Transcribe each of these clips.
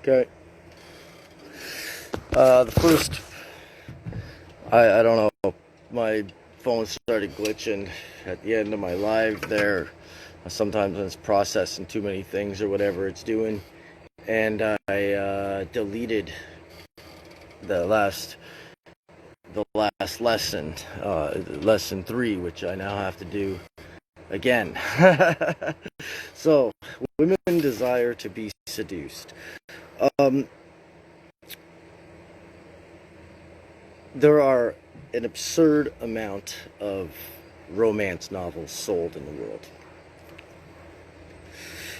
Okay. The first, I don't know, my phone started glitching at the end of my live there. Sometimes when it's processing too many things or whatever it's doing. And I deleted the last lesson, lesson 3, which I now have to do again. So, women desire to be seduced. There are an absurd amount of romance novels sold in the world.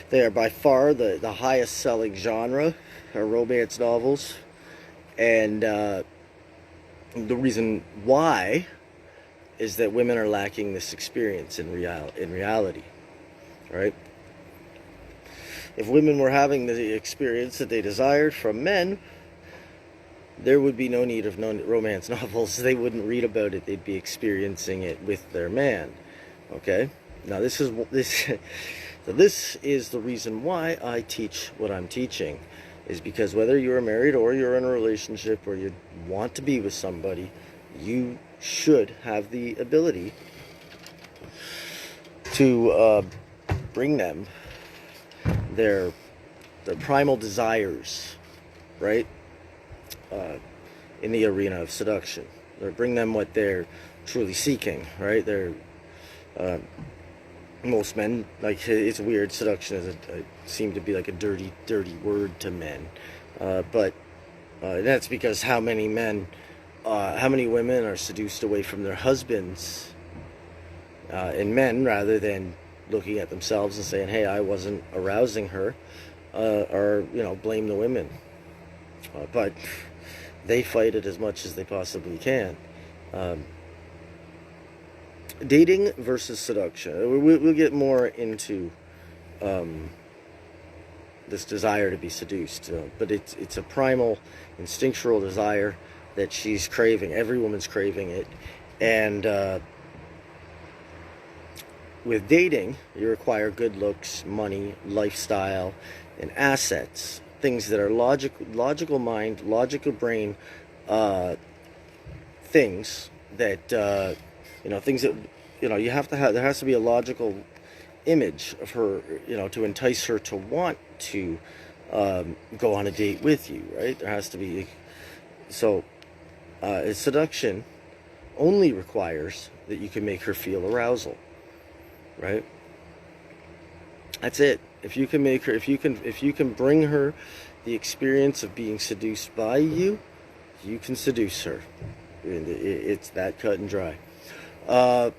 They are by far the highest selling genre are romance novels. And the reason why is that women are lacking this experience in reality, right? If women were having the experience that they desired from men, there would be no need of romance novels. They wouldn't read about it. They'd be experiencing it with their man. Okay? Now this is the reason why I teach what I'm teaching, is because whether you're married or you're in a relationship or you want to be with somebody, you should have the ability to bring them their primal desires, right? In the arena of seduction, or bring them what they're truly seeking, right? They're most men, like, it's weird. Seduction is seem to be like a dirty word to men, but that's because how many women are seduced away from their husbands, and men, rather than looking at themselves and saying, "Hey, I wasn't arousing her," or blame the women, but they fight it as much as they possibly can. Dating versus seduction. We'll get more into this desire to be seduced, but it's a primal, instinctual desire that she's craving. Every woman's craving it, and with dating, you require good looks, money, lifestyle, and assets. Things that are logical mind, logical brain, things that things that you have to have. There has to be a logical image of her, to entice her to want to go on a date with you, right? There has to be. So, seduction only requires that you can make her feel arousal, right? That's it. If you can make her, if you can bring her the experience of being seduced by you, you can seduce her. It's that cut and dry. A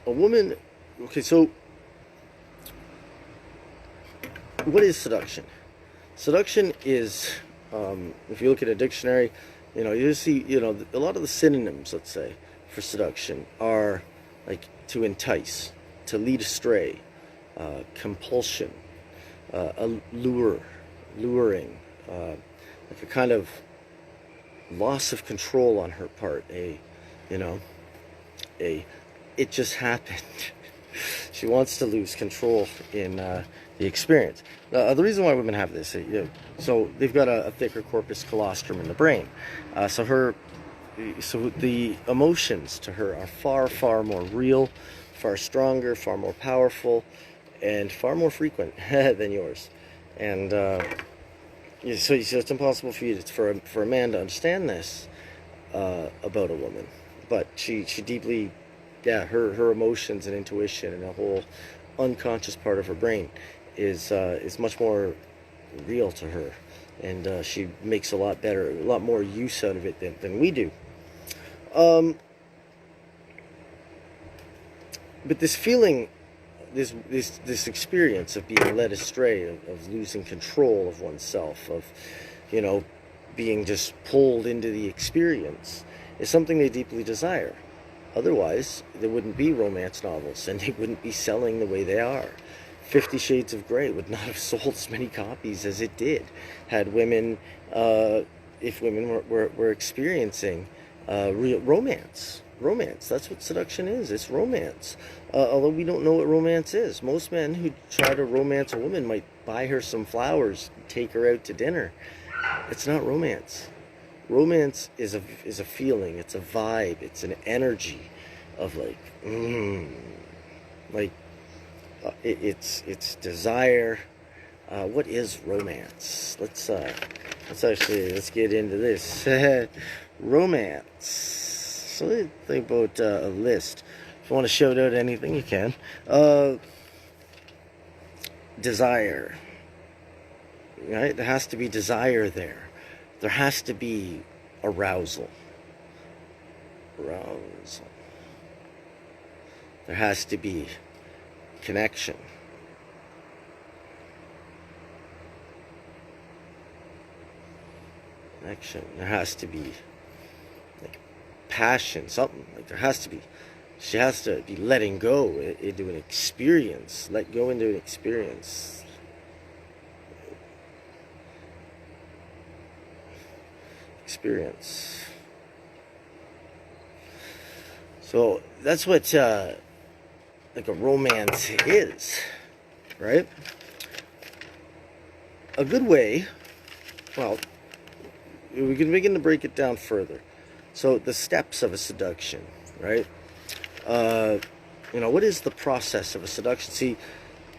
woman. Okay, so what is seduction? Seduction is, if you look at a dictionary, you see, a lot of the synonyms, let's say, for seduction are like to entice, to lead astray, compulsion, luring, like a kind of loss of control on her part. It just happened. She wants to lose control in the experience. The reason why women have this, so they've got a thicker corpus callosum in the brain. So the emotions to her are far more real, far stronger, far more powerful, and far more frequent than yours. And so it's impossible for a man to understand this about a woman. But she deeply, her emotions and intuition and the whole unconscious part of her brain is much more real to her, and she makes a lot more use out of it than we do. But this feeling, this experience of being led astray, of losing control of oneself, of being just pulled into the experience, is something they deeply desire. Otherwise, there wouldn't be romance novels, and they wouldn't be selling the way they are. 50 Shades of Grey would not have sold as many copies as it did had women, if women were experiencing real romance, romance. That's what seduction is. It's romance. Although we don't know what romance is. Most men who try to romance a woman might buy her some flowers, take her out to dinner. It's not romance. Romance is a feeling. It's a vibe. It's an energy of like, it's desire. What is romance? Let's get into this. Romance. So let's think about a list. If you want to shout out anything, you can. Desire. Right? There has to be desire there. There has to be arousal. Arousal. There has to be connection. Connection. There has to be like passion, something. Like there has to be. She has to be letting go into an experience. Let go into an experience. Experience. So that's what like a romance is, right? A good way, well, we can begin to break it down further. So the steps of a seduction, right? What is the process of a seduction? See,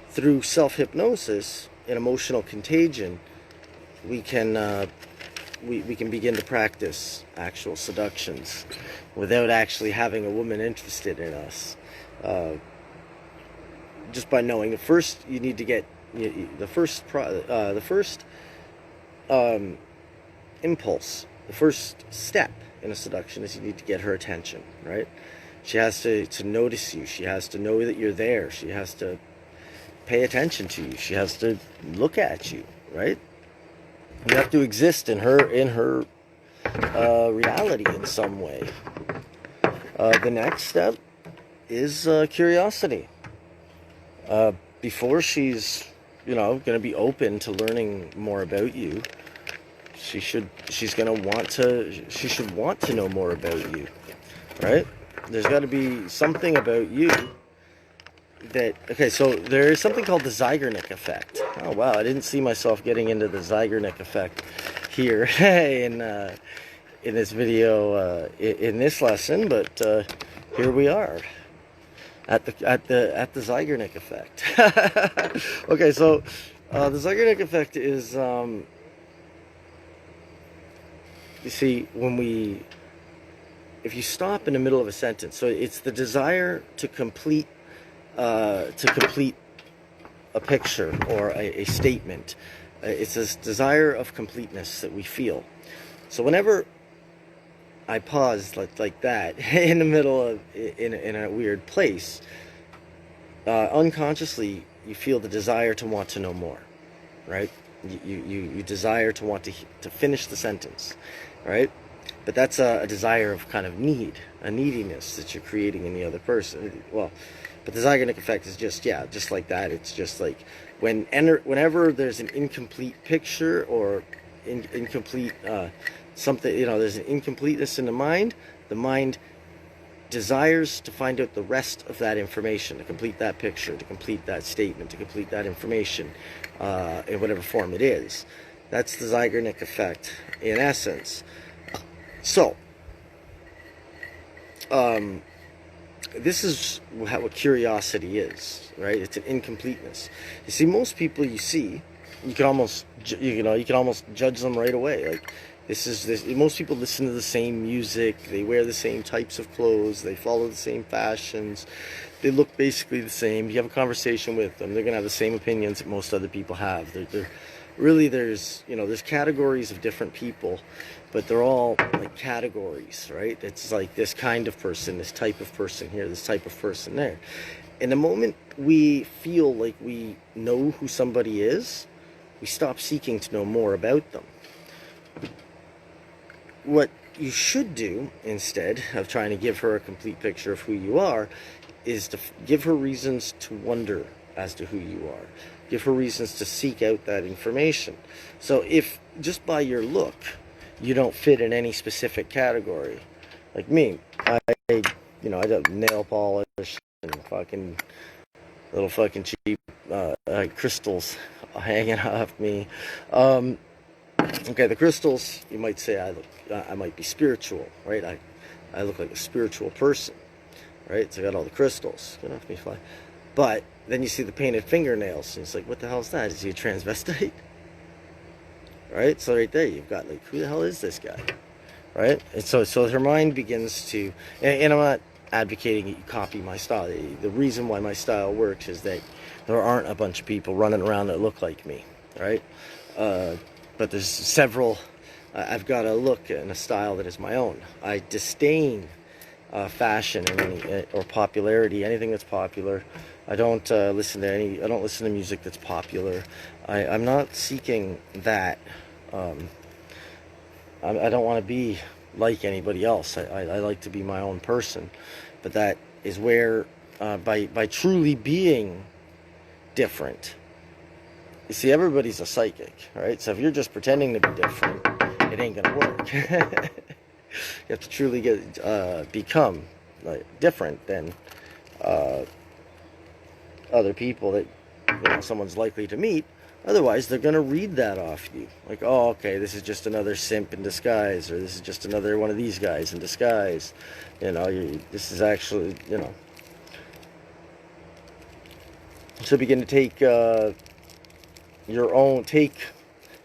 through self-hypnosis and emotional contagion, we can we can begin to practice actual seductions without actually having a woman interested in us. Just by knowing, first you need to get the first impulse, the first step in a seduction is you need to get her attention, right? She has to notice you. She has to know that you're there. She has to pay attention to you. She has to look at you, right? You have to exist in her reality in some way. The next step is curiosity. Before she's going to be open to learning more about you, she should want to know more about you, right? There's got to be something about you so there is something called the Zeigarnik effect. Oh wow, I didn't see myself getting into the Zeigarnik effect here in this video, in this lesson, but here we are at the Zeigarnik effect. Okay, so the Zeigarnik effect is you see, if you stop in the middle of a sentence, so it's the desire to complete a picture or a statement. It's this desire of completeness that we feel. So whenever I pause like that in the middle of in a weird place, unconsciously you feel the desire to want to know more, right? You desire to want to finish the sentence, right? But that's a desire of kind of a neediness that you're creating in the other person. Well, but the Zeigarnik effect is just like that. It's just like whenever there's an incomplete picture or incomplete something, there's an incompleteness in the mind desires to find out the rest of that information, to complete that picture, to complete that statement, to complete that information in whatever form it is. That's the Zeigarnik effect in essence. So, this is what curiosity is, right? It's an incompleteness. You see, most people you can almost judge them right away. Like, most people listen to the same music, they wear the same types of clothes, they follow the same fashions, they look basically the same. You have a conversation with them, they're gonna have the same opinions that most other people have. There's categories of different people, but they're all like categories, right? It's like this kind of person, this type of person here, this type of person there. And the moment we feel like we know who somebody is, we stop seeking to know more about them. What you should do, instead of trying to give her a complete picture of who you are, is to give her reasons to wonder as to who you are. Give her reasons to seek out that information. So if just by your look you don't fit in any specific category, like me, I you know, I got nail polish and fucking little fucking cheap crystals hanging off me. Okay, the crystals, you might say I might be spiritual, right? I look like a spiritual person, right? So I got all the crystals. Get off me, fly. But then you see the painted fingernails, and it's like, what the hell is that? Is he a transvestite? Right? So right there, you've got like, who the hell is this guy? Right? And so her mind begins to, and I'm not advocating that you copy my style. The reason why my style works is that there aren't a bunch of people running around that look like me, right? But there's several. I've got a look and a style that is my own. I disdain fashion and or popularity, anything that's popular. I don't listen to I don't listen to music that's popular. I'm not seeking that. I don't want to be like anybody else. I like to be my own person. But that is where, by truly being different, you see, everybody's a psychic, right? So if you're just pretending to be different, it ain't gonna work. You have to truly become like different than other people that, you know, someone's likely to meet. Otherwise, they're going to read that off you. Like, oh, okay, this is just another simp in disguise, or this is just another one of these guys in disguise. You know, this is actually, you know. So begin to take take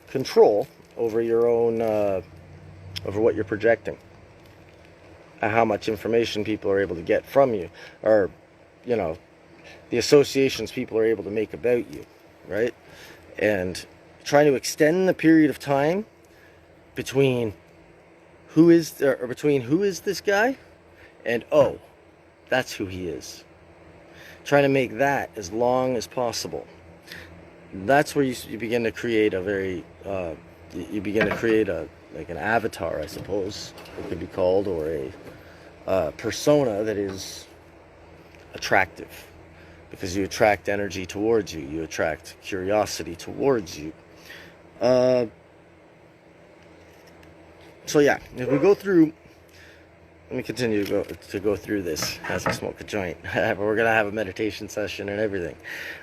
control over your own, over what you're projecting. How much information people are able to get from you, or, you know, the associations people are able to make about you, right? And trying to extend the period of time between who is this guy and, oh, that's who he is. Trying to make that as long as possible. That's where you begin to create a very you begin to create like an avatar, I suppose it could be called, or a persona that is attractive. Because you attract energy towards you. You attract curiosity towards you. So yeah, if we go through, let me continue to go through this as I smoke a joint. We're going to have a meditation session and everything.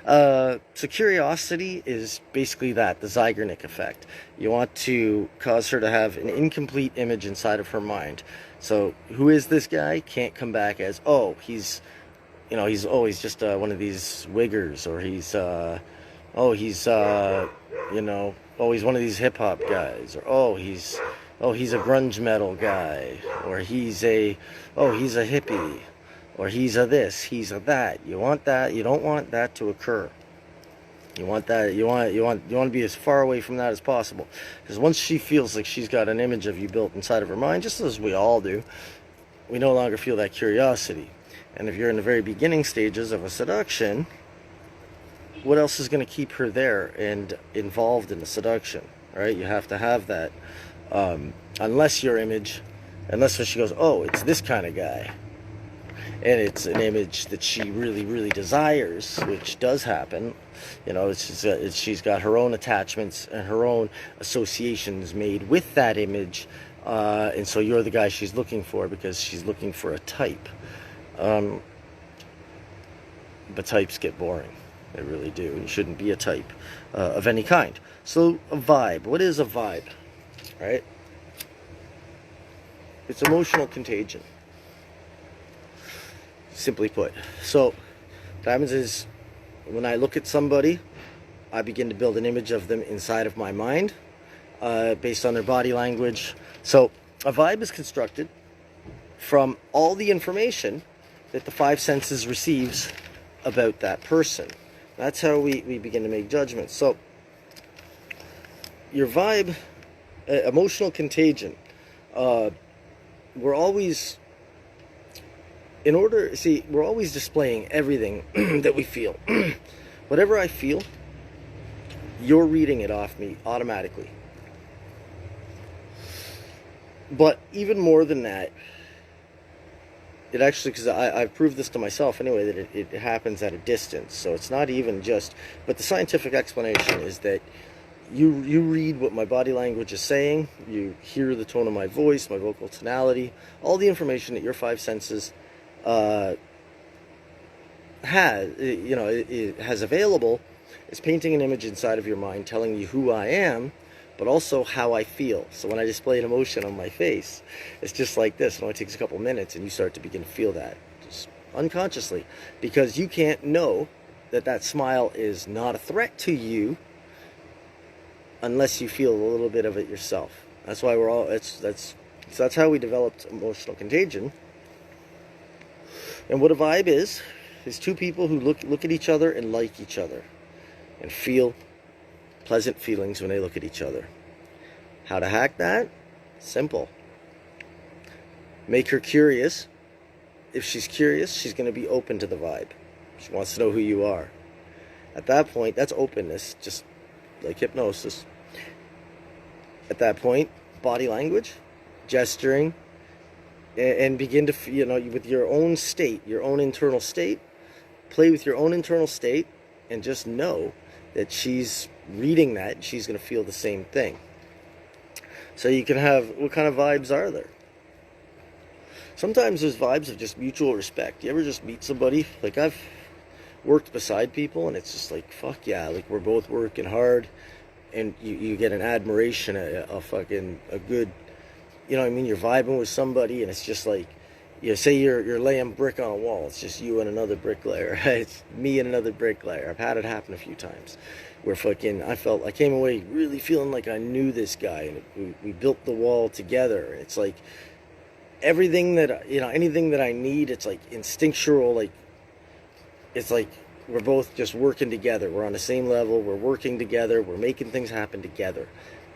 So curiosity is basically that, the Zeigarnik effect. You want to cause her to have an incomplete image inside of her mind. So who is this guy? Can't come back as, oh, he's just one of these wiggers, or he's one of these hip hop guys, or he's a grunge metal guy, or he's a hippie, or he's a this, he's a that. You want that. You don't want that to occur. You want that. You want to be as far away from that as possible, because once she feels like she's got an image of you built inside of her mind, just as we all do, we no longer feel that curiosity. And if you're in the very beginning stages of a seduction, what else is going to keep her there and involved in the seduction, right? You have to have that. Unless when she goes, oh, it's this kind of guy, and it's an image that she really, really desires, which does happen. You know, she's got her own attachments and her own associations made with that image, and so you're the guy she's looking for, because she's looking for a type. But types get boring. They really do. You shouldn't be a type of any kind. So a vibe. What is a vibe? Right? It's emotional contagion. Simply put. So what happens is, when I look at somebody, I begin to build an image of them inside of my mind, based on their body language. So a vibe is constructed from all the information that the five senses receives about that person. That's how we begin to make judgments. So your vibe, emotional contagion, we're always displaying everything that we feel. Whatever I feel, you're reading it off me automatically. But even more than that, it actually, because I've proved this to myself anyway, that it happens at a distance. So it's not even just, but the scientific explanation is that you read what my body language is saying, you hear the tone of my voice, my vocal tonality, all the information that your five senses uh, it has available is painting an image inside of your mind telling you who I am, but also how I feel. So when I display an emotion on my face, it's just like this. It only takes a couple minutes and you start to begin to feel that just unconsciously, because you can't know that that smile is not a threat to you unless you feel a little bit of it yourself. That's why we're all, that's how we developed emotional contagion. And what a vibe is two people who look at each other and like each other and feel pleasant feelings when they look at each other. How to hack that? Simple. Make her curious. If she's curious, she's going to be open to the vibe. She wants to know who you are. At that point, that's openness, just like hypnosis. At that point, body language, gesturing, and begin to, with your own state, your own internal state, play with your own internal state, and just know that she's reading that and she's going to feel the same thing. So you can have, what kind of vibes are there? Sometimes there's vibes of just mutual respect. You ever just meet somebody? Like, I've worked beside people and it's just like, fuck yeah, like we're both working hard, and you get an admiration, a good, you're vibing with somebody and it's just like, say you're laying brick on a wall. It's just you and another bricklayer. It's me and another bricklayer. I've had it happen a few times where I came away really feeling like I knew this guy, and we built the wall together. It's like everything that, anything that I need, it's like instinctual, like, it's like we're both just working together. We're on the same level. We're working together. We're making things happen together.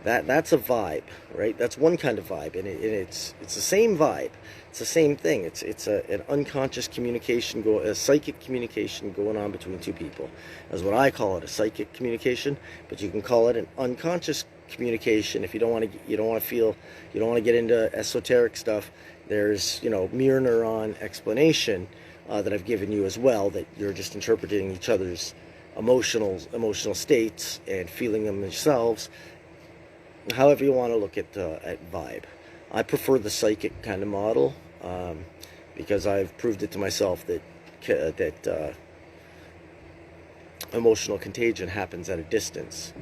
That's a vibe, right? That's one kind of vibe, and it's the same vibe. It's the same thing. It's an unconscious communication, a psychic communication going on between two people. That's what I call it, a psychic communication. But you can call it an unconscious communication if you don't want to get into esoteric stuff. There's mirror neuron explanation that I've given you as well, that you're just interpreting each other's emotional states and feeling them yourselves. However you want to look at vibe. I prefer the psychic kind of model because I've proved it to myself that emotional contagion happens at a distance.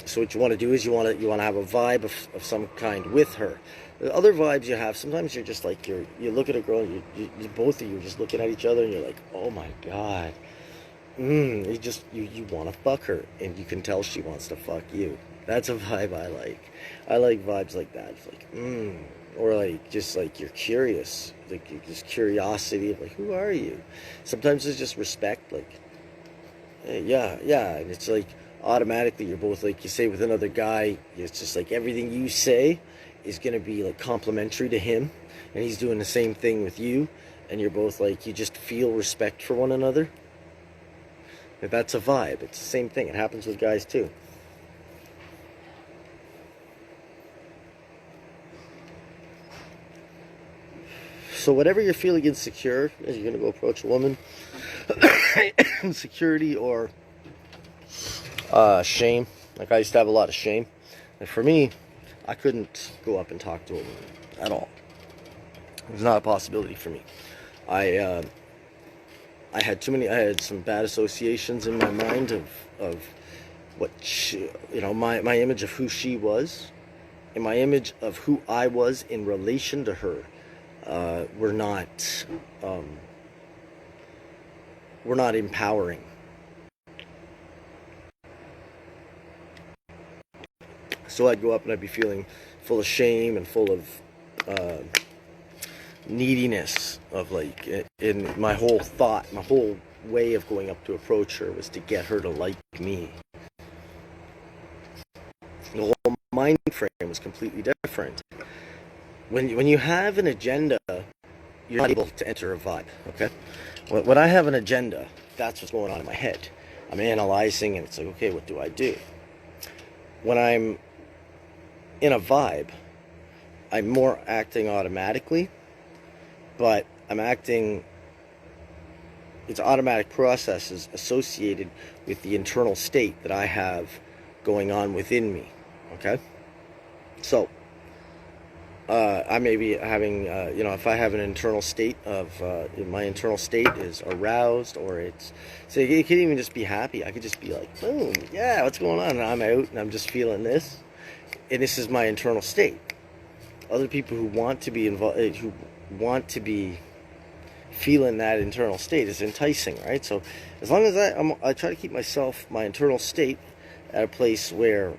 So what you want to do is you want to have a vibe of some kind with her. The other vibes you have, sometimes you're just like, you look at a girl, and you both of you are just looking at each other and you're like, oh my god. You want to fuck her, and you can tell she wants to fuck you. That's a vibe I like. I like vibes like that. It's like, or like, just like you're curious, like just curiosity of like, who are you? Sometimes it's just respect, like, hey, yeah, and it's like automatically you're both like, you say with another guy, it's just like everything you say is gonna be like complimentary to him, and he's doing the same thing with you, and you're both like, you just feel respect for one another. That's a vibe. It's the same thing. It happens with guys too. So whatever you're feeling insecure, as you're going to go approach a woman, insecurity or shame. Like, I used to have a lot of shame. And for me, I couldn't go up and talk to a woman at all. It was not a possibility for me. I had some bad associations in my mind of what she, my image of who she was, and my image of who I was in relation to her were not empowering. So I'd go up and I'd be feeling full of shame and full of neediness, of like, in my whole way of going up to approach her was to get her to like me. The whole mind frame was completely different. When you have an agenda, you're not able to enter a vibe, okay? When I have an agenda, that's what's going on in my head. I'm analyzing, and it's like, okay, what do I do? When I'm in a vibe, I'm more acting automatically, but I'm acting, it's automatic processes associated with the internal state that I have going on within me, okay? So, I may be having, if I have an internal state of, my internal state is aroused, or it's, so it can even just be happy. I could just be like, boom, yeah, what's going on? And I'm out and I'm just feeling this. And this is my internal state. Other people who want to be involved, who want to be feeling that internal state is enticing, right? So as long as I try to keep my internal state at a place where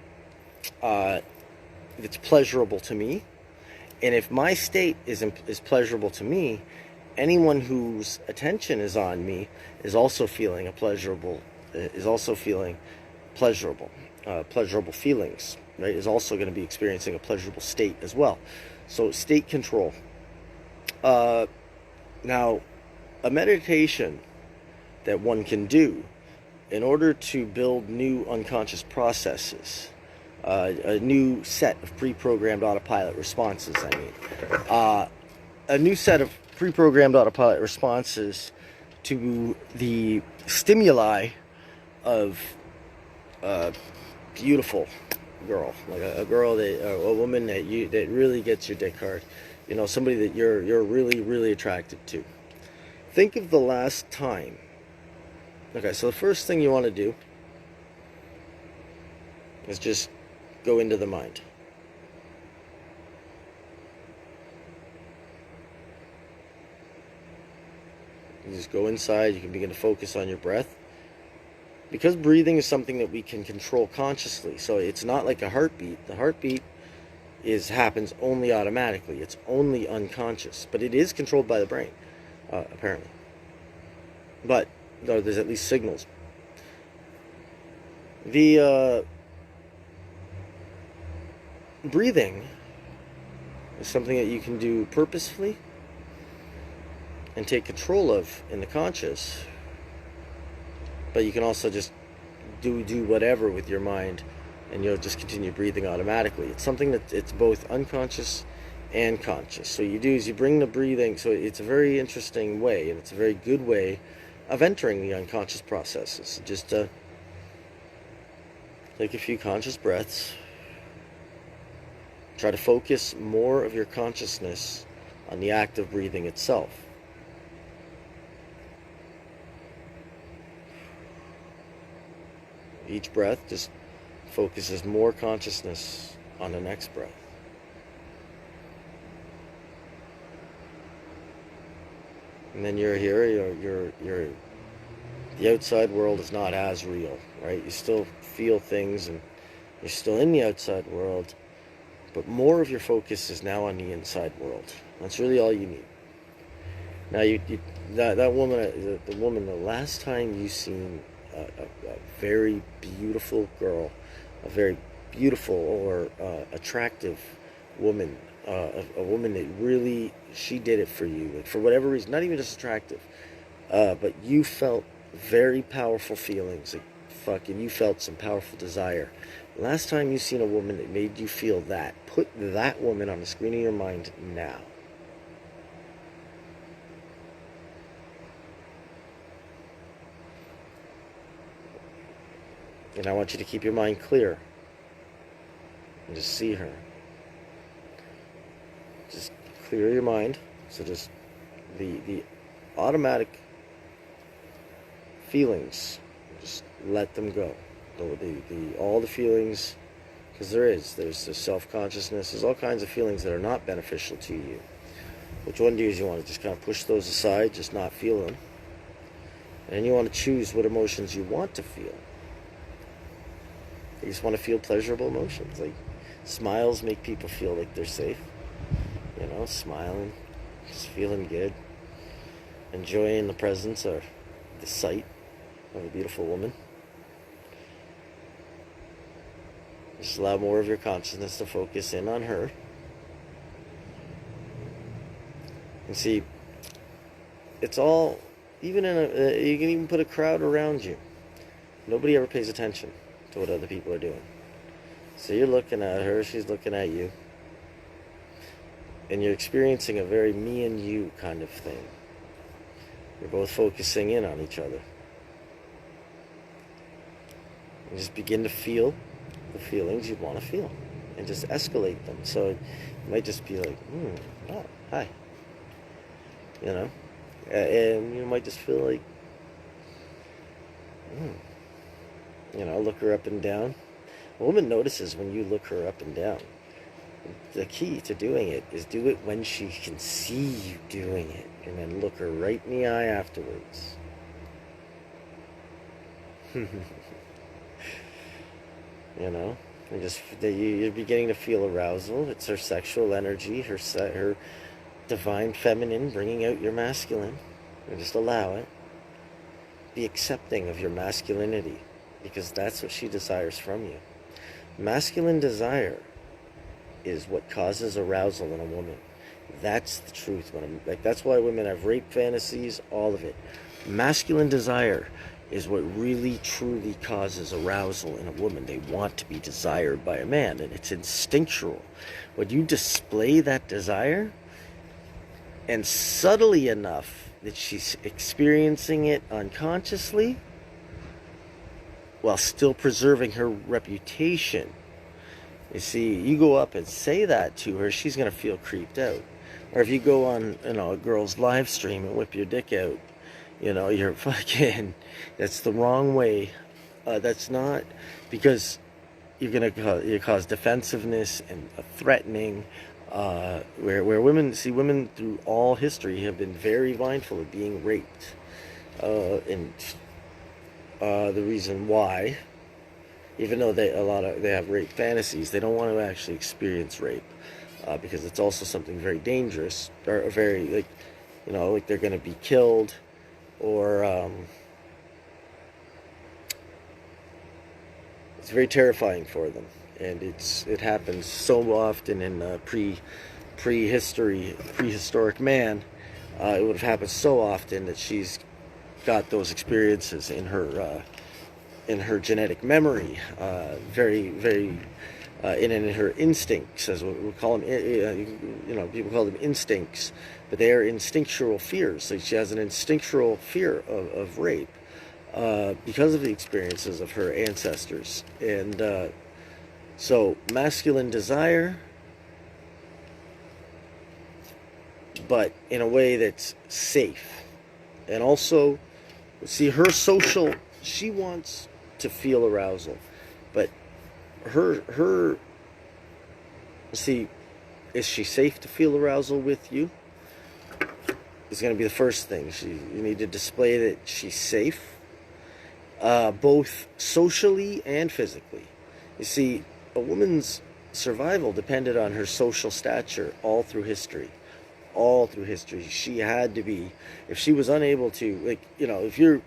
it's pleasurable to me. And if my state is pleasurable to me, anyone whose attention is on me is also feeling pleasurable feelings, right? Is also going to be experiencing a pleasurable state as well. So state control. Now, a meditation that one can do in order to build new unconscious processes, a new set of pre-programmed autopilot responses, a new set of pre-programmed autopilot responses to the stimuli of a beautiful girl, like a girl a woman that really gets your dick hard, somebody that you're really, really attracted to. Think of the last time. Okay, so the first thing you want to do is just go into the mind. You just go inside. You can begin to focus on your breath. Because breathing is something that we can control consciously, so it's not like a heartbeat. The heartbeat happens only automatically. It's only unconscious, but it is controlled by the brain, apparently. But there's at least signals. The breathing is something that you can do purposefully and take control of in the conscious, but you can also just do whatever with your mind, and you'll just continue breathing automatically. It's something that it's both unconscious and conscious. So you do is you bring the breathing, so it's a very interesting way, and it's a very good way of entering the unconscious processes. Just take a few conscious breaths. Try to focus more of your consciousness on the act of breathing itself. Each breath just focuses more consciousness on the next breath. And then you're here, the outside world is not as real, right? You still feel things and you're still in the outside world, but more of your focus is now on the inside world. That's really all you need. Now, that woman, the woman, the last time you seen a very beautiful girl, a very beautiful or attractive woman, a woman that really, she did it for you, like for whatever reason, not even just attractive, but you felt very powerful feelings, like you felt some powerful desire. Last time you seen a woman that made you feel that, put that woman on the screen of your mind now. And I want you to keep your mind clear and just see her. Just clear your mind. So just the automatic feelings, just let them go. All the feelings, because there's the self-consciousness, there's all kinds of feelings that are not beneficial to you. What you want to do is you want to just kind of push those aside, just not feel them. And you want to choose what emotions you want to feel. You just want to feel pleasurable emotions. Like smiles make people feel like they're safe. Smiling, just feeling good, enjoying the presence or the sight of a beautiful woman. Just allow more of your consciousness to focus in on her. And see, it's all, even you can even put a crowd around you. Nobody ever pays attention to what other people are doing. So you're looking at her, she's looking at you. And you're experiencing a very me and you kind of thing. You're both focusing in on each other. And just begin to feel the feelings you'd want to feel. and just escalate them. So it might just be like, oh, hi, you know, and you might just feel like, you know, look her up and down. A woman notices when you look her up and down. The key to doing it is do it when she can see you doing it, and then look her right in the eye afterwards. You know, you're beginning to feel arousal. It's her sexual energy, her divine feminine bringing out your masculine. And just allow it. Be accepting of your masculinity, because that's what she desires from you. Masculine desire is what causes arousal in a woman. That's the truth. That's why women have rape fantasies, all of it. Masculine desire is what really truly causes arousal in a woman. They want to be desired by a man, and it's instinctual. When you display that desire, and subtly enough that she's experiencing it unconsciously, while still preserving her reputation. You see, you go up and say that to her, she's going to feel creeped out. Or if you go on, you know, a girl's live stream and whip your dick out, you know, you're fucking, that's the wrong way. That's not, because you're going to cause defensiveness and threatening, where women through all history have been very mindful of being raped. And the reason why, even though they have rape fantasies, they don't want to actually experience rape, because it's also something very dangerous, or very, like, you know, like they're going to be killed, or it's very terrifying for them, and it happens so often in prehistoric man. It would have happened so often that she's got those experiences in her genetic memory, very, very, in her instincts, as we call them. You know, people call them instincts, but they are instinctual fears. So she has an instinctual fear of rape, because of the experiences of her ancestors. And so masculine desire, but in a way that's safe. And also, see, her social, she wants to feel arousal, but see, is she safe to feel arousal with you? Is going to be the first thing. You need to display that she's safe, both socially and physically. You see, a woman's survival depended on her social stature all through history. All through history, she had to be. If she was unable to, like, you know, if you're,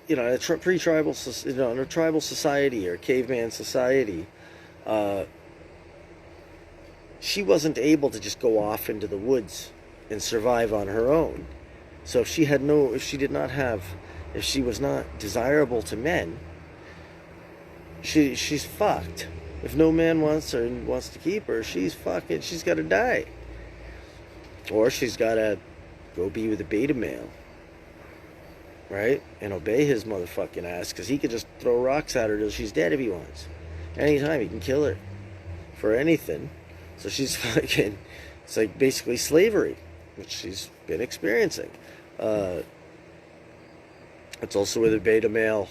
you know, in a pre-tribal, you know, in a tribal society or caveman society, she wasn't able to just go off into the woods and survive on her own. So if she was not desirable to men, she's fucked. If no man wants her and wants to keep her, she's fucking. She's got to die, or she's got to go be with a beta male. Right? And obey his motherfucking ass, because he could just throw rocks at her till she's dead if he wants. Anytime he can kill her for anything. So she's fucking, it's like basically slavery, which she's been experiencing. It's also where the beta male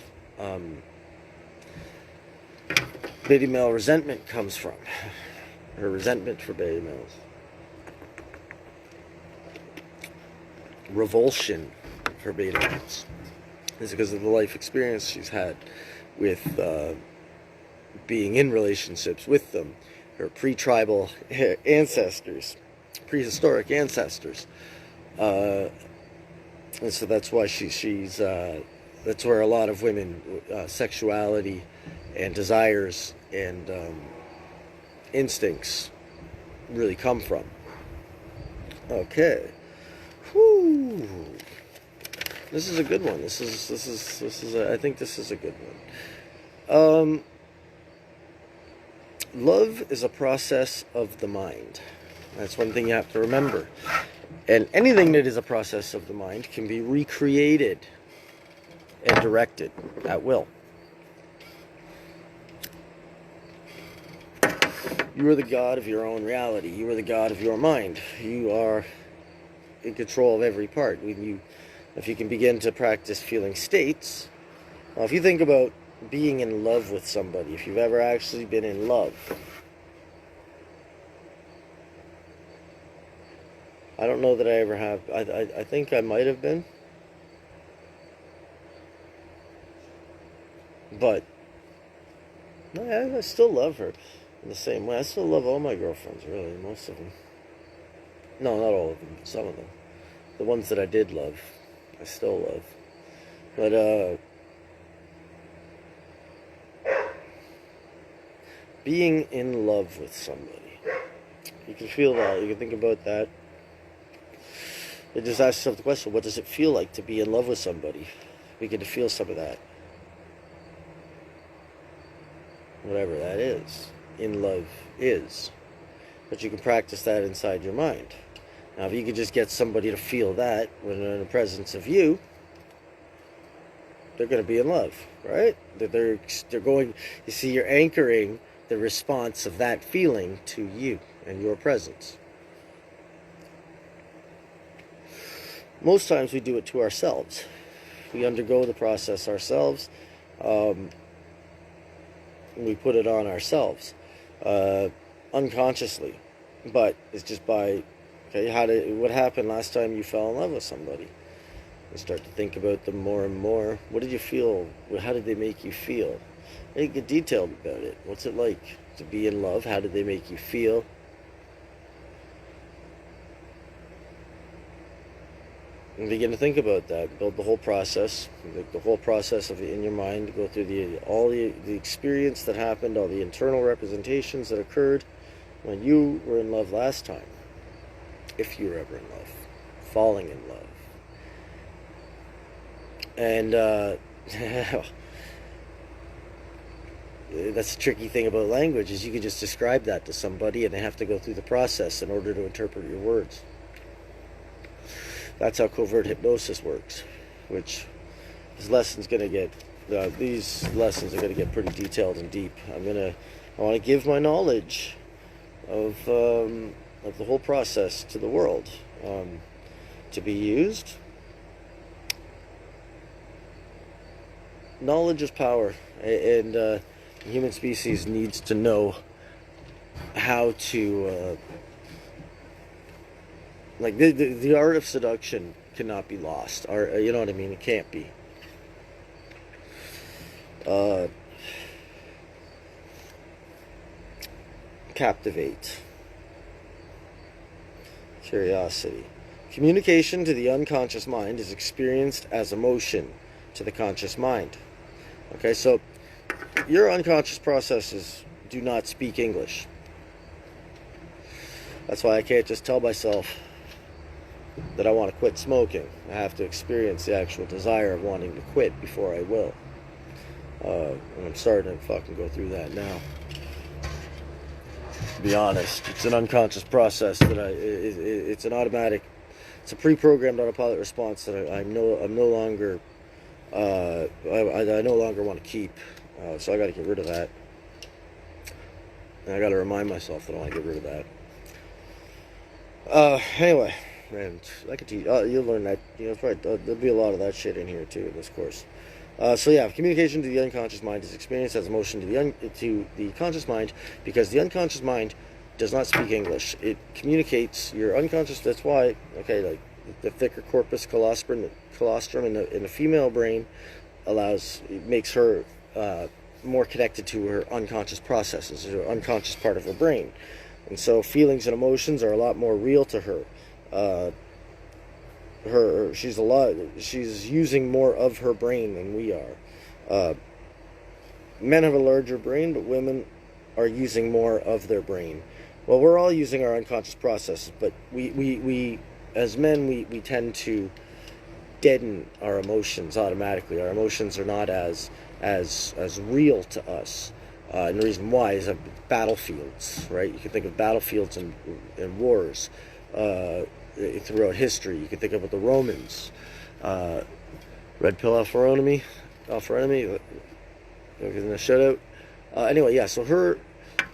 resentment comes from. Her resentment for beta males. Revulsion for beta males is because of the life experience she's had with being in relationships with them, her pre-tribal ancestors, prehistoric ancestors, and so that's why she's that's where a lot of women sexuality and desires and instincts really come from. Okay. Whew. This is a good one. This is I think this is a good one. Love is a process of the mind. That's one thing you have to remember. And anything that is a process of the mind can be recreated and directed at will. You are the god of your own reality. You are the god of your mind. You are in control of every part. If you can begin to practice feeling states, if you think about being in love with somebody, if you've ever actually been in love, I don't know that I ever have. I think I might have been, but no, I still love her in the same way. I still love all my girlfriends, really, most of them. No, not all of them, but some of them. The ones that I did love, I still love. But, being in love with somebody, you can feel that, you can think about that. And just ask yourself the question, what does it feel like to be in love with somebody? Begin to feel some of that. Whatever that is, in love is. But you can practice that inside your mind. Now, if you could just get somebody to feel that when they're in the presence of you, they're going to be in love, right? They're going, you see, you're anchoring the response of that feeling to you and your presence. Most times we do it to ourselves. We undergo the process ourselves. We put it on ourselves unconsciously, but it's just by, okay, what happened last time you fell in love with somebody? You start to think about them more and more. What did you feel? How did they make you feel? Get detailed about it. What's it like to be in love? How did they make you feel? And begin to think about that. Build the whole process, like the whole process of it in your mind. Go through all the experience that happened, all the internal representations that occurred when you were in love last time. If you were ever in love, falling in love, and that's the tricky thing about language, is you can just describe that to somebody, and they have to go through the process in order to interpret your words. That's how covert hypnosis works, which these lessons are going to get pretty detailed and deep. I want to give my knowledge of the whole process to the world, to be used. Knowledge is power, and the human species needs to know how to. Like the art of seduction cannot be lost. You know what I mean? It can't be. Captivate. Curiosity. Communication to the unconscious mind is experienced as emotion to the conscious mind. Okay, so your unconscious processes do not speak English. That's why I can't just tell myself that I want to quit smoking. I have to experience the actual desire of wanting to quit before I will. And I'm starting to fucking go through that now. To be honest, it's an unconscious process that it's an automatic, it's a pre-programmed autopilot response that I no longer, I no longer want to keep. So I got to get rid of that. And I got to remind myself that I want to get rid of that. Anyway. And I could teach. You'll learn that. There'll be a lot of that shit in here too in this course. So yeah, communication to the unconscious mind is experienced as emotion to the conscious mind, because the unconscious mind does not speak English. It communicates your unconscious. That's why, like the thicker corpus callosum in the female brain makes her more connected to her unconscious processes, her unconscious part of her brain, and so feelings and emotions are a lot more real to her. She's using more of her brain than we are. Men have a larger brain, but women are using more of their brain. Well, we're all using our unconscious processes, but we as men, we tend to deaden our emotions automatically. Our emotions are not as real to us. And the reason why is battlefields, right? You can think of battlefields and wars throughout history. You can think about the Romans, red pill alpha enemy, giving a shout out. Anyway, yeah. So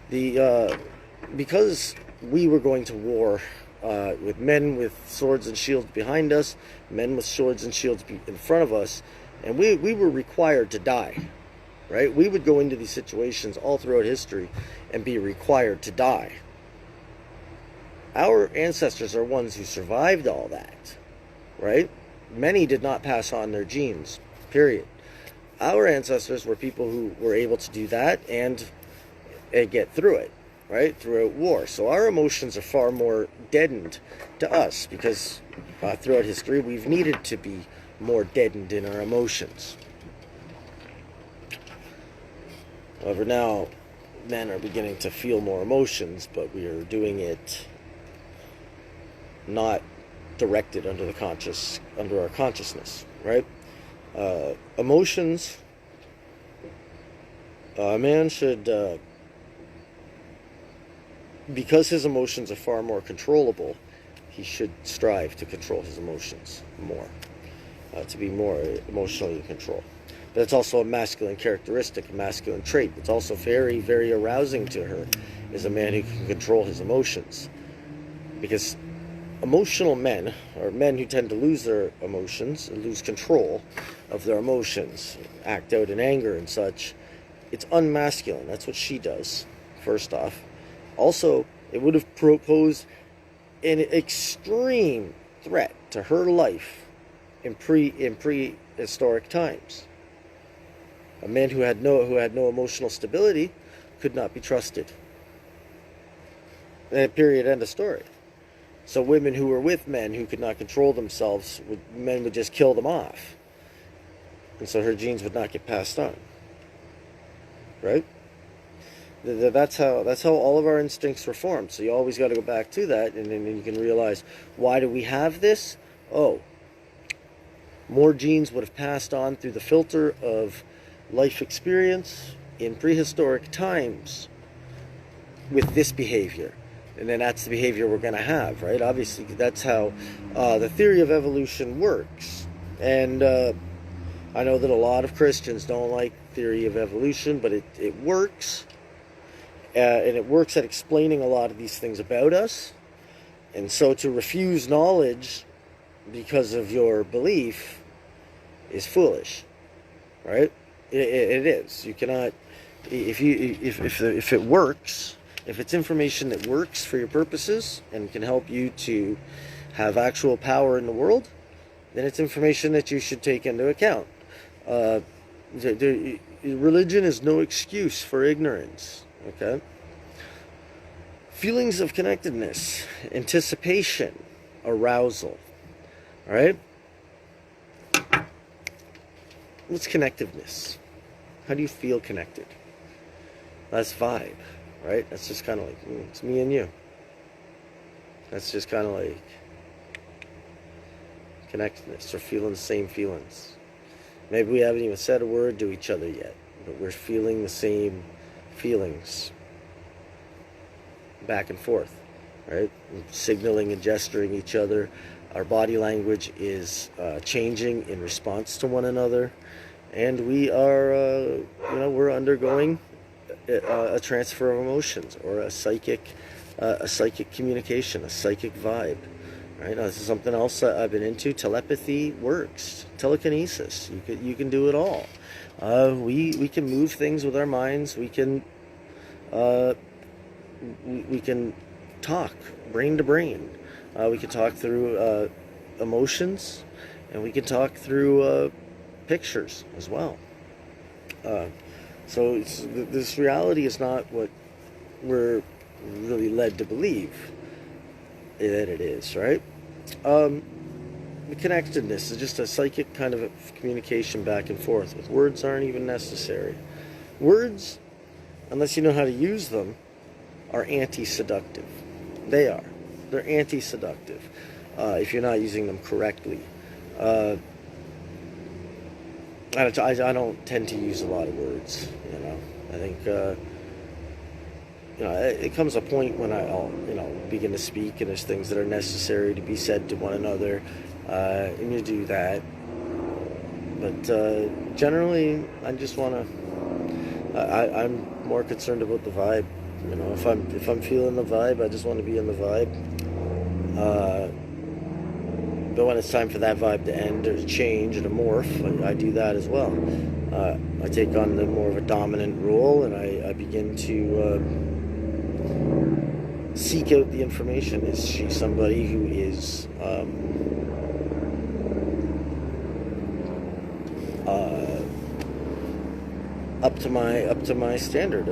the because we were going to war with men with swords and shields behind us, men with swords and shields in front of us, and we were required to die, right? We would go into these situations all throughout history and be required to die. Our ancestors are ones who survived all that, right? Many did not pass on their genes, period. Our ancestors were people who were able to do that and get through it, right? Throughout war. So our emotions are far more deadened to us because throughout history we've needed to be more deadened in our emotions. However, now men are beginning to feel more emotions, but we are doing it not directed under our consciousness, right? Emotions, a man should, because his emotions are far more controllable, he should strive to control his emotions more, to be more emotionally in control. But it's also a masculine characteristic, a masculine trait. It's also very, very arousing to her, is a man who can control his emotions. Because emotional men, or men who tend to lose their emotions, lose control of their emotions, act out in anger and such, it's unmasculine. That's what she does, first off. Also, it would have posed an extreme threat to her life in prehistoric times. A man who had no emotional stability could not be trusted. Period. End of story. So women who were with men who could not control themselves, men would just kill them off, and so her genes would not get passed on. Right? That's how all of our instincts were formed. So you always got to go back to that, and then you can realize, why do we have this? Oh, more genes would have passed on through the filter of life experience in prehistoric times with this behavior. And then that's the behavior we're going to have, right? Obviously, that's how the theory of evolution works. And I know that a lot of Christians don't like theory of evolution, but it works. And it works at explaining a lot of these things about us. And so to refuse knowledge because of your belief is foolish, right? It is. You cannot, if it works, if it's information that works for your purposes and can help you to have actual power in the world, then it's information that you should take into account. Religion is no excuse for ignorance. Okay. Feelings of connectedness, anticipation, arousal. All right. What's connectiveness? How do you feel connected? That's vibe, right? That's just kind of like, it's me and you. That's just kind of like connectedness, or feeling the same feelings. Maybe we haven't even said a word to each other yet, but we're feeling the same feelings back and forth, right? We're signaling and gesturing each other. Our body language is changing in response to one another, and we are, we're undergoing a transfer of emotions, or a psychic communication, a psychic vibe. Right? Now, this is something else that I've been into. Telepathy works. Telekinesis. You can do it all. We can move things with our minds. We can talk brain to brain. We can talk through emotions, and we can talk through pictures as well. So this reality is not what we're really led to believe that it is, right? The connectedness is just a psychic kind of communication back and forth. With words aren't even necessary. Words, unless you know how to use them, are anti-seductive. They are. They're anti-seductive if you're not using them correctly. I don't tend to use a lot of words. I think it comes a point when I'll begin to speak, and there's things that are necessary to be said to one another, and you do that. But generally, I just want to. I'm more concerned about the vibe You know, if I'm feeling the vibe, I just want to be in the vibe. But when it's time for that vibe to end or to change or to morph, I do that as well. I take on the more of a dominant role, and I begin to seek out the information. Is she somebody who is up to my standard,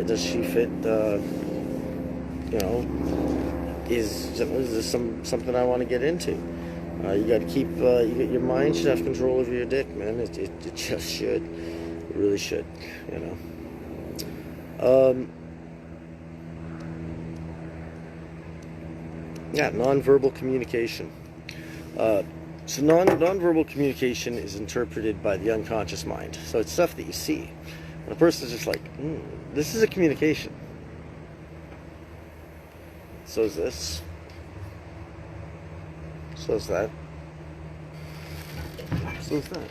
does she fit, you know, is this something I want to get into? You got to keep, your mind should have control over your dick, man. It just should. It really should, you know. Yeah, nonverbal communication. So nonverbal communication is interpreted by the unconscious mind. So it's stuff that you see. And the person's just like, this is a communication. So is this. So is that. So is that.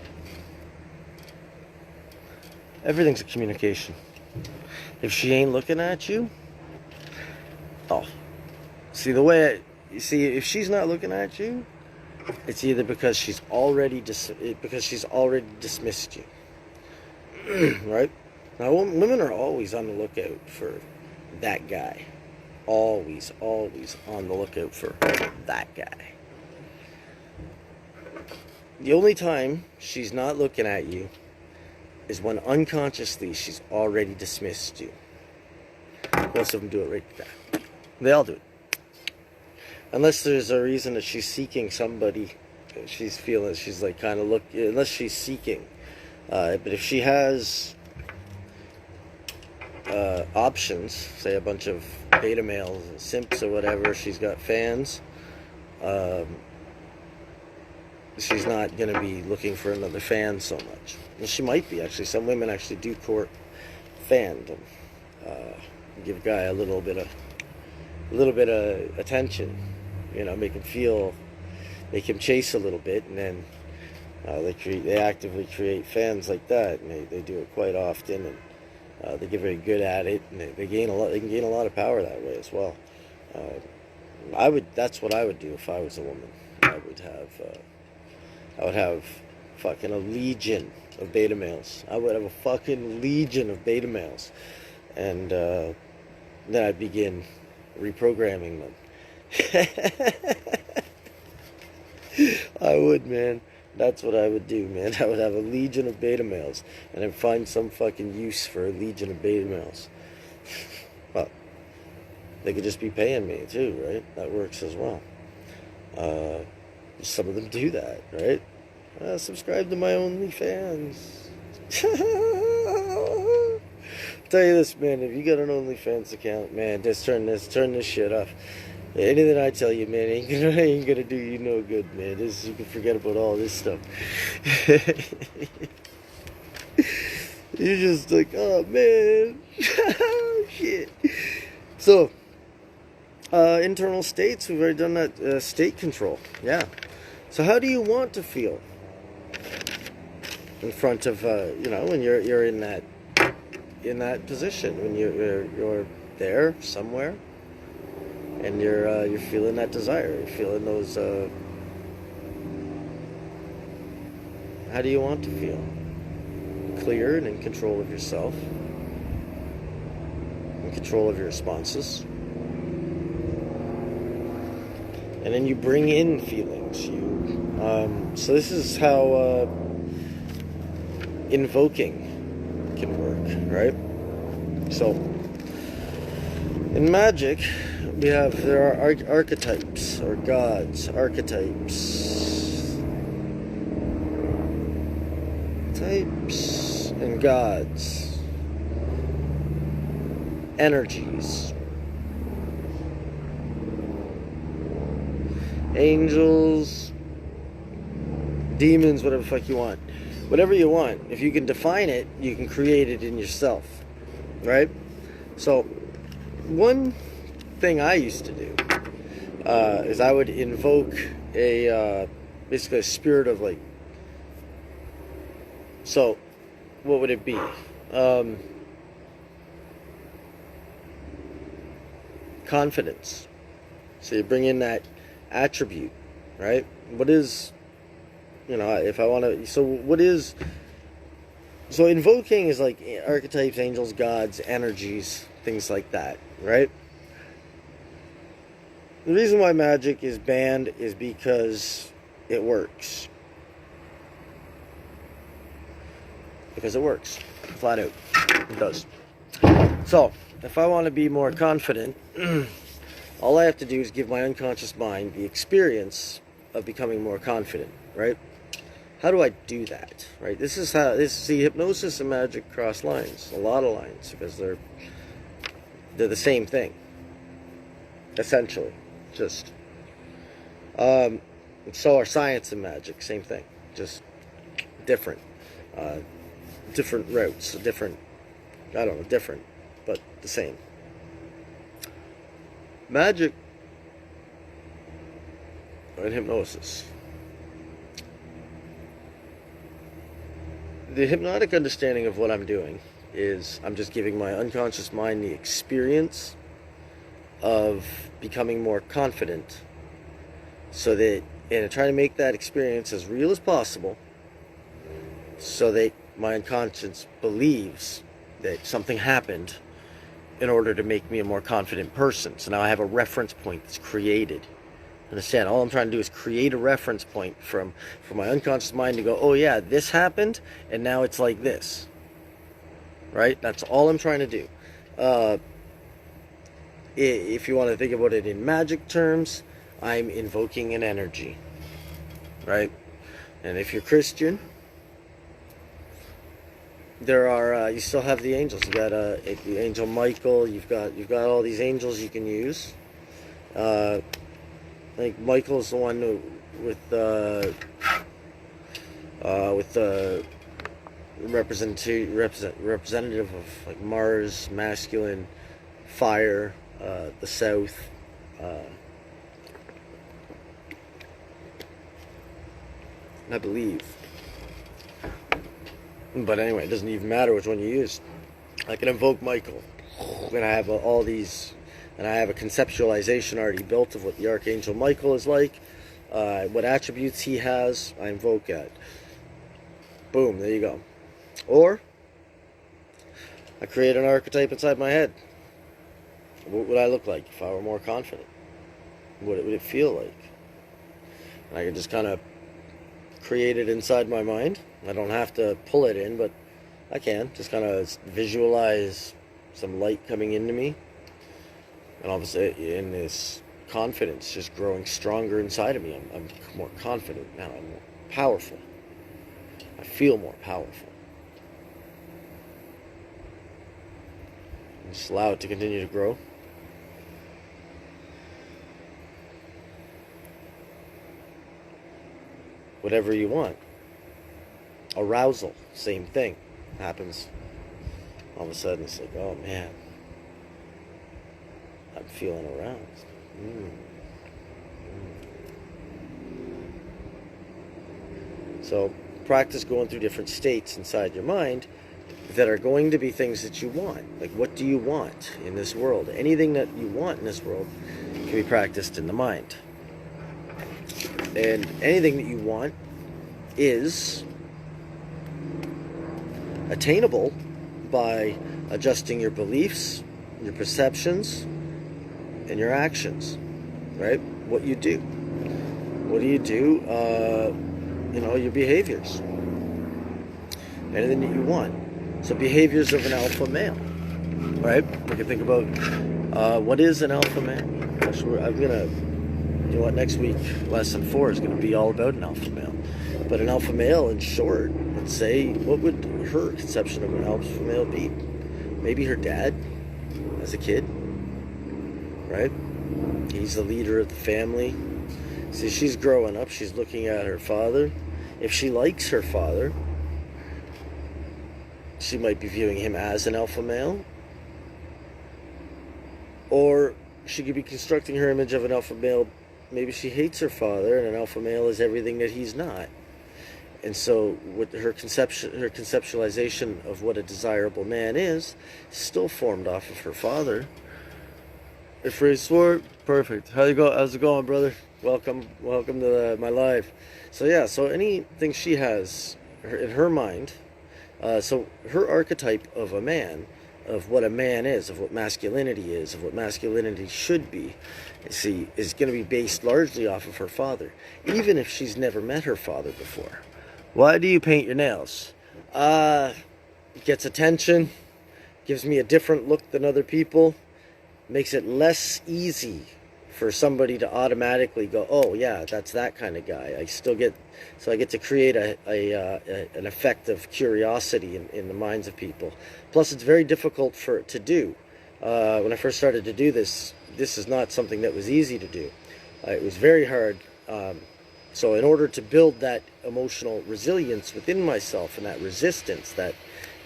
Everything's a communication. If she ain't looking at you, see the way if she's not looking at you, it's either because she's already dismissed you. Right? Now, women are always on the lookout for that guy. Always on the lookout for that guy. The only time she's not looking at you is when unconsciously she's already dismissed you. Most of them do it right there. They all do it. Unless there's a reason that she's seeking somebody, she's feeling, she's like kind of unless she's seeking. But if she has options, say a bunch of beta males, simps or whatever, she's got fans, she's not going to be looking for another fan so much. Well, she might be, actually. Some women actually do court fandom. Give a guy a little bit of attention, you know, make him chase a little bit, and then they actively create fans like that, and they do it quite often, and they get very good at it, and they can gain a lot of power that way as well. That's what I would do if I was a woman. I would have fucking a legion of beta males. I would have a fucking legion of beta males, and then I'd begin reprogramming them. I would, man. That's what I would do, man. I would have a legion of beta males, and then find some fucking use for a legion of beta males. Well, they could just be paying me too, right? That works as well. Some of them do that, right? Subscribe to my OnlyFans. Tell you this, man, if you got an OnlyFans account, man, just turn this shit off. Anything I tell you, man, ain't gonna do you no good, man. You can forget about all this stuff. You're just like, oh man, shit. So, internal states, we've already done that. State control, yeah. So how do you want to feel in front of, when you're in that position, when you're there somewhere, and you're feeling that desire, you're feeling those. How do you want to feel? Clear and in control of yourself, in control of your responses, and then you bring in feelings. So this is how invoking can work, right? So in magic, there are archetypes, or gods, types and gods, energies, angels, demons, whatever the fuck you want. Whatever you want. If you can define it, you can create it in yourself, right? So one thing I used to do is I would invoke basically a spirit of like. So what would it be? confidence. So you bring in that attribute, right? What is, if I want to, so invoking is like archetypes, angels, gods, energies, things like that, right? The reason why magic is banned is because it works. Because it works. Flat out. It does. So, if I want to be more confident, all I have to do is give my unconscious mind the experience of becoming more confident, right? How do I do that, right? See, hypnosis and magic cross lines, a lot of lines, because they're the same thing, essentially. Just, so are science and magic, same thing, just different routes, different, but the same. Magic and hypnosis. The hypnotic understanding of what I'm doing is I'm just giving my unconscious mind the experience of becoming more confident, so that, and trying to make that experience as real as possible, so that my unconscious believes that something happened in order to make me a more confident person. So now I have a reference point that's created. Understand? All I'm trying to do is create a reference point for my unconscious mind to go, oh yeah, this happened, and now it's like this. Right? That's all I'm trying to do. If you want to think about it in magic terms, I'm invoking an energy. Right? And if you're Christian, there are you still have the angels. You got the angel Michael. You've got all these angels you can use. I think Michael's the one with the representative of like Mars, masculine, fire, the south. I believe. But anyway, it doesn't even matter which one you use. I can invoke Michael, and I have all these, and I have a conceptualization already built of what the archangel Michael is like, what attributes he has. I invoke that. Boom, there you go. Or I create an archetype inside my head. What would I look like if I were more confident? What would it feel like? And I can just kind of create it inside my mind. I don't have to pull it in, but I can just kind of visualize some light coming into me, and obviously in this confidence just growing stronger inside of me. I'm more confident now. I'm more powerful. I feel more powerful. Just allow it to continue to grow. Whatever you want. Arousal, same thing. Happens. All of a sudden it's like, oh man, I'm feeling aroused. So practice going through different states inside your mind that are going to be things that you want. Like, what do you want in this world? Anything that you want in this world can be practiced in the mind. And anything that you want is attainable by adjusting your beliefs, your perceptions, and your actions, right? What you do. What do you do? Your behaviors. Anything that you want. So behaviors of an alpha male, right? We can think about what is an alpha male. Next week, lesson 4 is going to be all about an alpha male. But an alpha male, in short, let's say, what would her conception of an alpha male be? Maybe her dad as a kid, right? He's the leader of the family. See, she's growing up, she's looking at her father. If she likes her father, she might be viewing him as an alpha male. Or she could be constructing her image of an alpha male. Maybe she hates her father, and an alpha male is everything that he's not. And so with her conceptualization of what a desirable man is still formed off of her father. If Free Sword, perfect. How's it going, brother? Welcome to my live. So yeah, so anything she has in her mind, so her archetype of a man, of what a man is, of what masculinity is, of what masculinity should be, see, is going to be based largely off of her father, even if she's never met her father before. Why do you paint your nails? It gets attention, gives me a different look than other people. Makes it less easy for somebody to automatically go, oh yeah, that's that kind of guy. I get to create an effect of curiosity in the minds of people. Plus, it's very difficult to do. When I first started to do this is not something that was easy to do. It was very hard. So in order to build that emotional resilience within myself and that resistance, that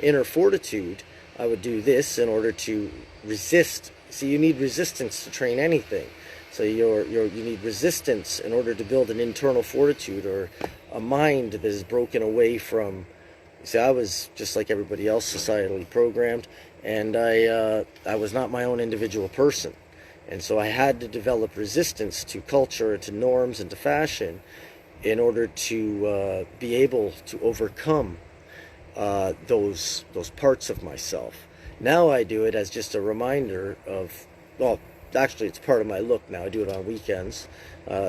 inner fortitude, I would do this in order to resist. See, you need resistance to train anything. So you need resistance in order to build an internal fortitude, or a mind that is broken away from. See, I was just like everybody else, societally programmed, and I was not my own individual person, and so I had to develop resistance to culture, to norms, and to fashion, in order to be able to overcome those parts of myself. Now I do it as just a reminder of, well, actually it's part of my look now. I do it on weekends.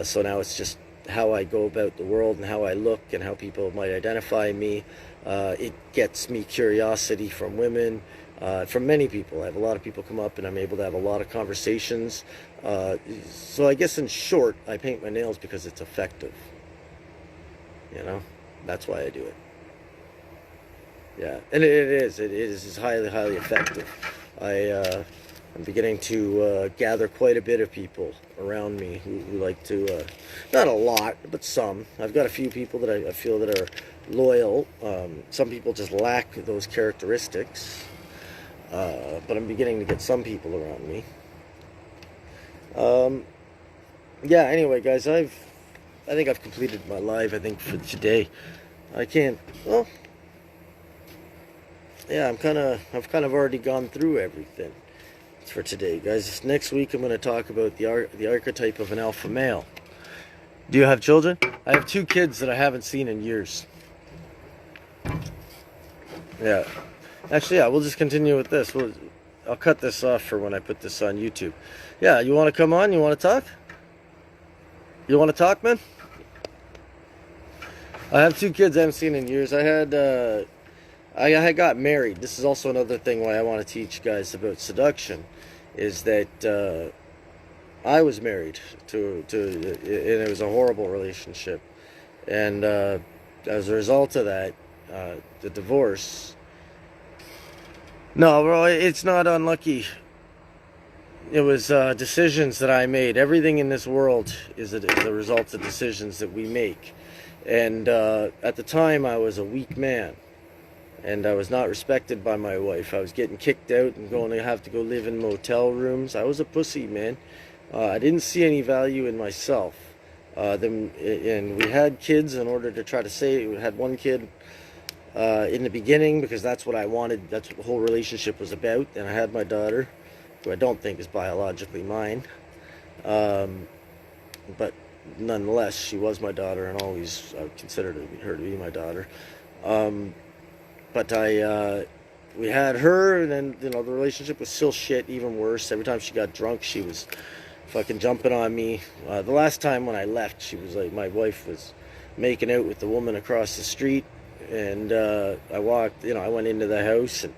So now it's just how I go about the world and how I look and how people might identify me. It gets me curiosity from women, from many people. I have a lot of people come up and I'm able to have a lot of conversations. So I guess in short, I paint my nails because it's effective. You know, that's why I do it. Yeah, and it is highly, highly effective. I'm beginning to gather quite a bit of people around me who like to, not a lot, but some. I've got a few people that I feel that are loyal. Some people just lack those characteristics, but I'm beginning to get some people around me. Yeah, anyway, guys, I think I've completed my live, I think, for today. Well, yeah, I've kind of already gone through everything for today, guys. Next week I'm going to talk about the archetype of an alpha male. Do you have children? I have 2 kids that I haven't seen in years. Yeah. Actually, yeah, we'll just continue with this. I'll cut this off for when I put this on YouTube. Yeah, you want to come on? You want to talk? You want to talk, man? I have 2 kids I haven't seen in years. I got married. This is also another thing why I want to teach guys about seduction, is that I was married to and it was a horrible relationship, and as a result of that, the divorce. No, bro, it's not unlucky. It was decisions that I made. Everything in this world is a result of decisions that we make, and at the time I was a weak man. And I was not respected by my wife. I was getting kicked out and going to have to go live in motel rooms. I was a pussy, man. I didn't see any value in myself. And we had kids in order to try to save. We had 1 kid in the beginning because that's what I wanted. That's what the whole relationship was about. And I had my daughter, who I don't think is biologically mine. But nonetheless, she was my daughter, and always I considered her to be my daughter. But we had her, and then, the relationship was still shit, even worse. Every time she got drunk, she was fucking jumping on me. The last time when I left, she was like, my wife was making out with the woman across the street, and I went into the house, and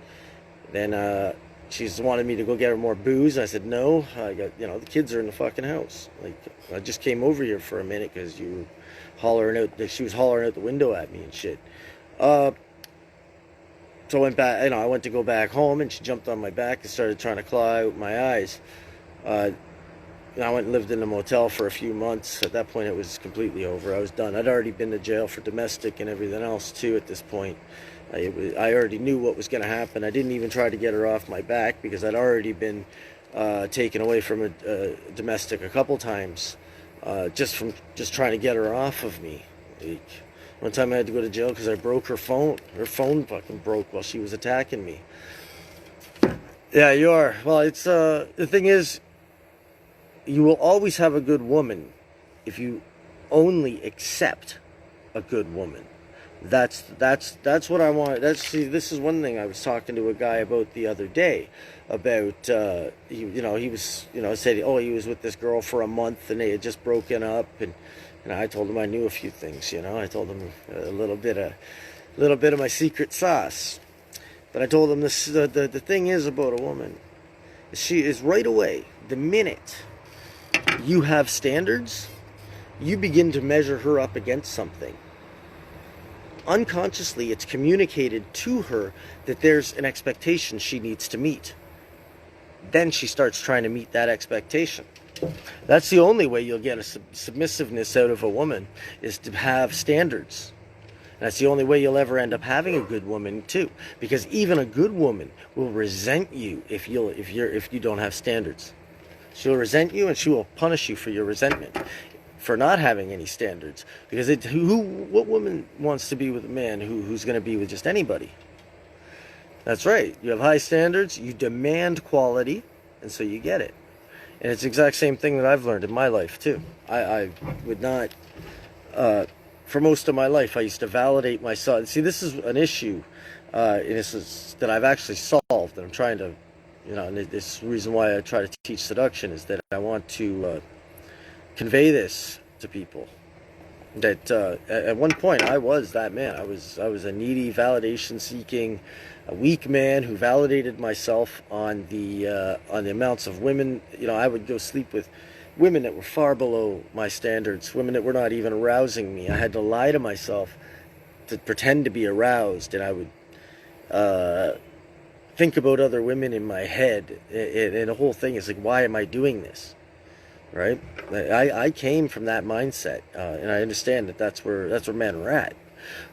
then she wanted me to go get her more booze. I said, no, the kids are in the fucking house. Like, I just came over here for a minute because she was hollering out the window at me and shit. So I went back, I went to go back home, and she jumped on my back and started trying to claw out my eyes. I went and lived in a motel for a few months. At that point, it was completely over. I was done. I'd already been to jail for domestic and everything else, too, at this point. I already knew what was going to happen. I didn't even try to get her off my back because I'd already been taken away from a domestic a couple times just trying to get her off of me. One time I had to go to jail because I broke her phone. Her phone fucking broke while she was attacking me. Yeah, you are. Well, it's the thing is, you will always have a good woman if you only accept a good woman. That's what I want. This is one thing I was talking to a guy about the other day, about he was, said, oh, he was with this girl for a month and they had just broken up, and I told him I knew a few things. I told him a little bit of my secret sauce. But I told him this: the thing is about a woman, she is right away, the minute you have standards, you begin to measure her up against something. Unconsciously, it's communicated to her that there's an expectation she needs to meet. Then she starts trying to meet that expectation. That's the only way you'll get a submissiveness out of a woman, is to have standards. That's the only way you'll ever end up having a good woman too, because even a good woman will resent you if you don't have standards. She'll resent you and she will punish you for your resentment, for not having any standards. Because what woman wants to be with a man who's going to be with just anybody? That's right. You have high standards, you demand quality, and so you get it. And it's the exact same thing that I've learned in my life too. I would not, for most of my life, I used to validate myself. See, this is an issue that I've actually solved, and I'm trying to, and this is the reason why I try to teach seduction, is that I want to convey this to people. That at one point I was that man. I was a needy, validation-seeking, a weak man who validated myself on the amounts of women. I would go sleep with women that were far below my standards, women that were not even arousing me. I had to lie to myself to pretend to be aroused, and I would think about other women in my head. And the whole thing is like, why am I doing this? Right? I came from that mindset, and I understand that's where men are at.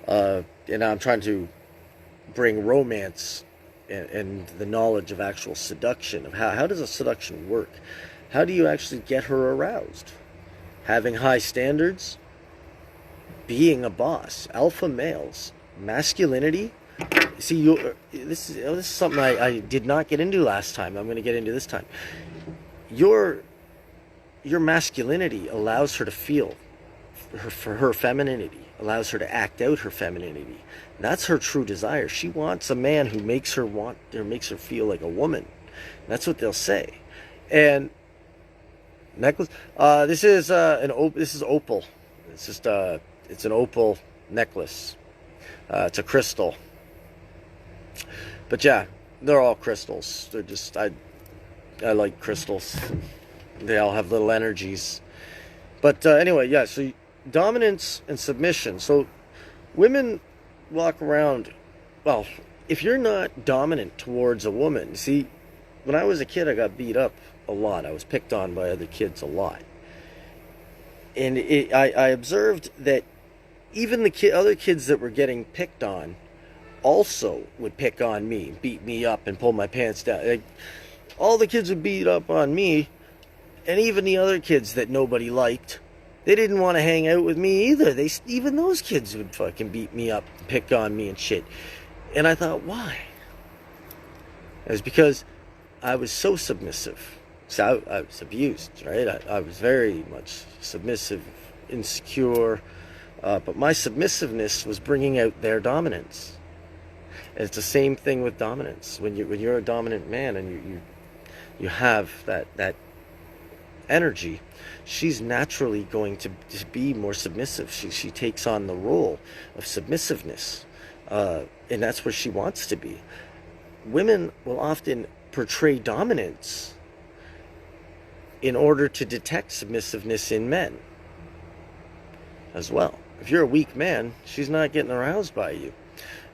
And I'm trying to bring romance and the knowledge of actual seduction, of how does a seduction work? How do you actually get her aroused? Having high standards, being a boss, alpha males, masculinity. See, this is something I did not get into last time. I'm going to get into this time. Your masculinity allows her to feel her femininity, allows her to act out her femininity. That's her true desire. She wants a man who makes her feel like a woman. That's what they'll say. And necklace. This is opal. It's just it's an opal necklace. It's a crystal. But yeah, they're all crystals. They're just I like crystals. They all have little energies. But anyway, yeah, so dominance and submission. So women walk around, well, if you're not dominant towards a woman, see, when I was a kid, I got beat up a lot. I was picked on by other kids a lot. And I observed that even the other kids that were getting picked on also would pick on me, beat me up, and pull my pants down. Like, all the kids would beat up on me, and even the other kids that nobody liked, they didn't want to hang out with me either. Even those kids would fucking beat me up, pick on me and shit. And I thought, why? It was because I was so submissive. So I was abused, right? I was very much submissive, insecure, but my submissiveness was bringing out their dominance. And it's the same thing with dominance. When you're a dominant man and you have that energy, she's naturally going to be more submissive. She takes on the role of submissiveness, and that's where she wants to be. Women will often portray dominance in order to detect submissiveness in men as well. If you're a weak man, she's not getting aroused by you.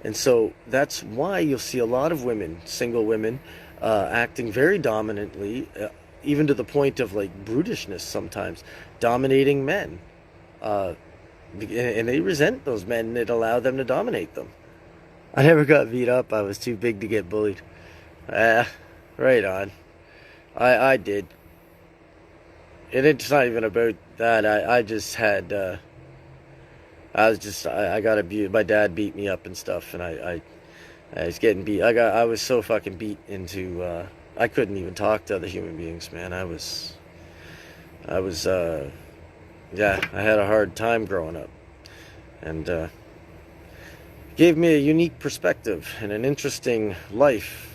And so that's why you'll see a lot of women, single women, acting very dominantly, even to the point of like brutishness sometimes, dominating men. And they resent those men that allow them to dominate them. I never got beat up. I was too big to get bullied. Right on. I did. And it's not even about that. I just had, I got abused. My dad beat me up and stuff, and I was getting beat. I was so fucking beat into, I couldn't even talk to other human beings, man. I was, yeah, I had a hard time growing up. And gave me a unique perspective and an interesting life